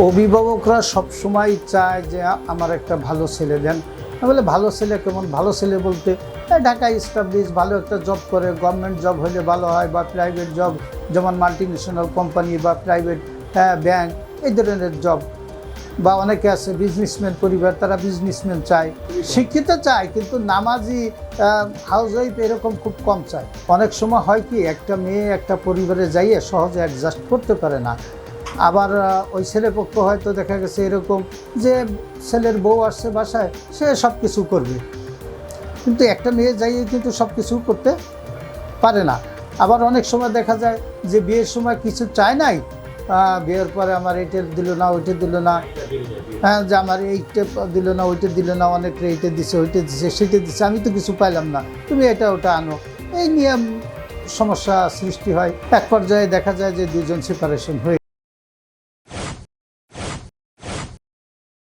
অভিভাবকরা সবসময় চায় যে আমার একটা ভালো ছেলে দেন। বলে ভালো ছেলে কেমন? ভালো ছেলে বলতে ঢাকায় এস্টাবলিশ ভালো একটা জব করে, গভর্নমেন্ট জব হলে ভালো হয়, বা প্রাইভেট জব যেমন মাল্টিন্যাশনাল কোম্পানি বা প্রাইভেট ব্যাংক, এই ধরনের জব। বা অনেকে আছে বিজনেসম্যান পরিবার, তারা বিজনেসম্যান চায়, শিক্ষিত চায়, কিন্তু নামাজি হাউসওয়াইফ এরকম খুব কম চায়। অনেক সময় হয় কি, একটা মেয়ে একটা পরিবারে যাইয়ে সহজে অ্যাডজাস্ট করতে পারে না। আবার ওই ছেলেপক্ষ হয়তো দেখা গেছে এরকম যে ছেলের বউ আসছে বাসায়, সে সব কিছু করবে, কিন্তু একটা মেয়ে যাইয়ে কিন্তু সব কিছু করতে পারে না। আবার অনেক সময় দেখা যায় যে বিয়ের সময় কিছু চায় নাই, বিয়ের পরে আমার এইটা দিল না, ওইটা দিল না, যে আমার এইটা দিল না, ওইটা দিল না, অনেকটা এইটা দিছে, ওইটা দিছে, সেটা দিছে, আমি তো কিছু পাইলাম না, তুমি এটা ওটা আনো। এই নিয়ে সমস্যা সৃষ্টি হয়। এক পর্যায়ে দেখা যায় যে দুজন সেপারেশন হয়ে